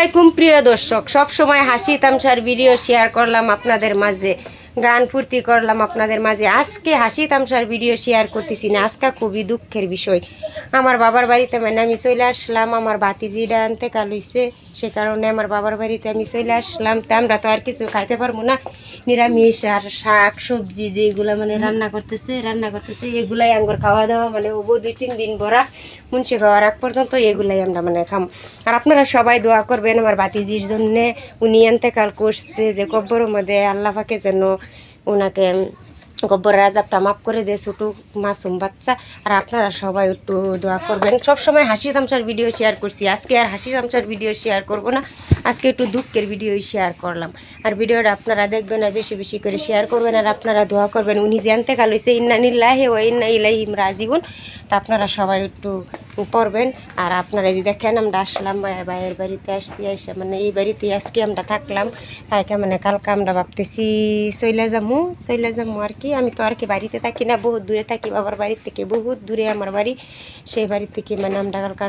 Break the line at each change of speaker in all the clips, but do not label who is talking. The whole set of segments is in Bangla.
আলাইকুম প্রিয় দর্শক, সব সময় হাসি তামসার ভিডিও শেয়ার করলাম আপনাদের মাঝে, গান ফুর্তি করলাম আপনাদের মাঝে। আজকে হাসি তামসার ভিডিও শেয়ার করতেছি না, আজকে খুবই দুঃখের বিষয়। আমার বাবার বাড়িতে মানে আমি চলে আসলাম, আমার ভাতিজিরা আনতে কাল হইছে, সে কারণে আমার বাবার বাড়িতে আমি চলে আসলাম। তা আমরা তো আর কিছু খাইতে পারবো না, নিরামিষ আর শাক সবজি যেগুলো মানে রান্না করতেছে এগুলাই আঙ্গুর খাওয়া দাওয়া মানে হবো 2-3 দিন ভরা, মুন্সি খাওয়ার আগ পর্যন্ত এগুলাই আমরা মানে খাম। আর আপনারা সবাই দোয়া করবেন আমার ভাতিজির জন্যে, উনি এন্তেকাল করছে, যে কব্বরের মধ্যে আল্লাহ পাকে যেন ওনাকে গব্বর রাজাবটা মাফ করে দেয়, ছোটো মাসুম বাচ্চা। আর আপনারা সবাই একটু দোয়া করবেন। সবসময় হাসি তামসার ভিডিও শেয়ার করছি, আজকে আর হাসি তামসার ভিডিও শেয়ার করব না, আজকে একটু দুঃখের ভিডিও শেয়ার করলাম। আর ভিডিওটা আপনারা দেখবেন আর বেশি বেশি করে শেয়ার করবেন, আর আপনারা দোয়া করবেন। উনি জানতে কাল হয়েছে ইন্না নিল্লাহি ওয়া ইন্না ইলাইহি রাজিউন, তা আপনারা সবাই একটু পড়বেন। আর আপনারা যে দেখেন আমরা আসলাম ভাইয়ের বাড়িতে, আসছি এসে মানে এই বাড়িতে আজকে আমরা থাকলাম, তাইকে মানে কালকে আমরা ভাবতেছি চলে যাবো আর কি। আমি তো আর কি বাড়িতে থাকি না, বহুত দূরে থাকি, বাবার বাড়ির থেকে বহুত দূরে আমার বাড়ি। সেই বাড়ি থেকে মানে আমরা কালকে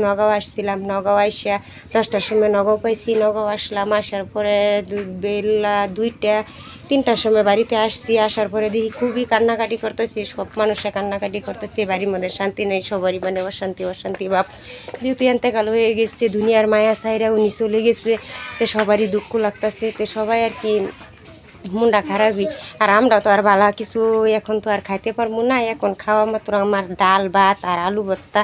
নগাঁও আসছিলাম। নগাঁও আসা 10টার সময় নগাঁও পাইছি, নগাঁও আসলাম। আসার পরে বেলা 2টা-3টার সময় বাড়িতে আসছি। আসার পরে দেখি খুবই কান্নাকাটি করতেছি, সব মানুষে কান্নাকাটি করতেছে, বাড়ির মধ্যে শান্তি নেই, সবারই মানে অশান্তি ভাব। যেহেতু এন্তেকাল হয়ে গেছে, দুনিয়ার মায়া সাইরা উনি চলে গেছে, তো সবারই দুঃখ লাগতেছে, তো সবাই আর কি মুন্ডা খারাপই। আর আমরা তো আর ভালো কিছু এখন তো আর খাইতে পারবো না, এখন খাওয়া মাত্র আমার ডাল ভাত আর আলু ভর্তা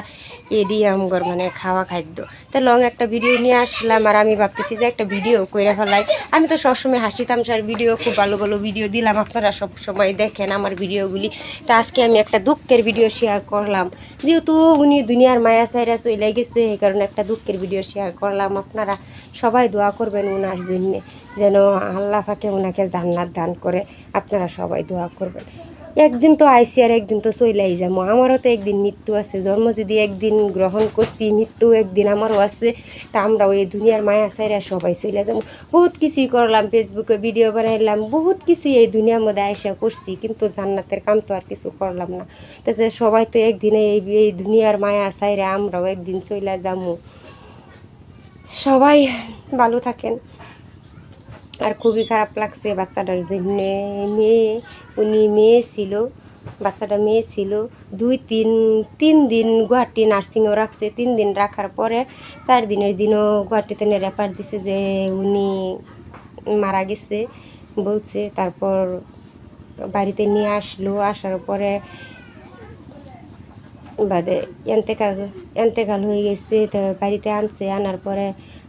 এডি আমগর মানে খাওয়া খাদ্য। তো লং একটা ভিডিও নিয়ে আসলাম, আর আমি ভাবতেছি যে একটা ভিডিও করে ফেলাই। আমি তো সবসময় হাসি তামসার ভিডিও, খুব ভালো ভালো ভিডিও দিলাম, আপনারা সব সময় দেখেন আমার ভিডিওগুলি। তো আজকে আমি একটা দুঃখের ভিডিও শেয়ার করলাম, যেহেতু উনি দুনিয়ার মায়া সাইরা চলে গেছে, এই কারণে একটা দুঃখের ভিডিও শেয়ার করলাম। আপনারা সবাই দোয়া করবেন ওনার জন্যে, যেন আল্লাহ পাকে ওনাকে জান্নাত দান করে। আপনারা সবাই দোয়া করবেন। একদিন তো আইসি আর একদিন তো চলেই যাবো, আমারও তো একদিন মৃত্যু আছে। জন্ম যদি একদিন গ্রহণ করছি, মৃত্যু একদিন আমারও আছে। তা আমরা ওই দুনিয়ার মায়া সাইরা সবাই চলে যাবো। বহুত কিছুই করলাম, ফেসবুকে ভিডিও বানাইলাম, বহুত কিছুই এই দুনিয়ার মধ্যে আইসা করছি, কিন্তু জান্নাতের কাম তো আর কিছু করলাম না। তাছাড়া সবাই তো একদিনে এই দুনিয়ার মায়া সাইরা আমরাও একদিন চলে যাবো। সবাই ভালো থাকেন। আর খুবই খারাপ লাগছে বাচ্চাটার জন্যে। মেয়ে ছিল, বাচ্চাটা মেয়ে ছিল। 2-3 দিন গুয়াহাটি নার্সিংয়েও রাখছে। 3 দিন রাখার পরে 4 দিনের দিনও গুয়াহাটিতে রেফার দিছে যে উনি মারা গেছে বলছে। তারপর বাড়িতে নিয়ে আসলো, আসার পরে বাদে এন্তেকাল হয়ে গেছে। তো বাড়িতে আনছে, আনার পরে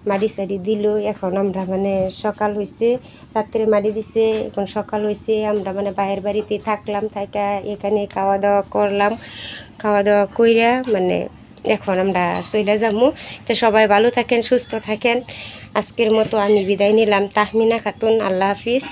মাটি সারি দিল। এখন আমরা মানে সকাল হয়েছে, রাত্রে মাটি দিছে, এখন সকাল হয়েছে, আমরা মানে বাইরের বাড়িতে থাকলাম, থাকা এখানে খাওয়া দাওয়া করলাম, খাওয়া দাওয়া কইরা মানে এখন আমরা চলে যাবো। তো সবাই ভালো থাকেন, সুস্থ থাকেন। আজকের মতো আমি বিদায় নিলাম। তাহমিনা খাতুন, আল্লাহ হাফিজ।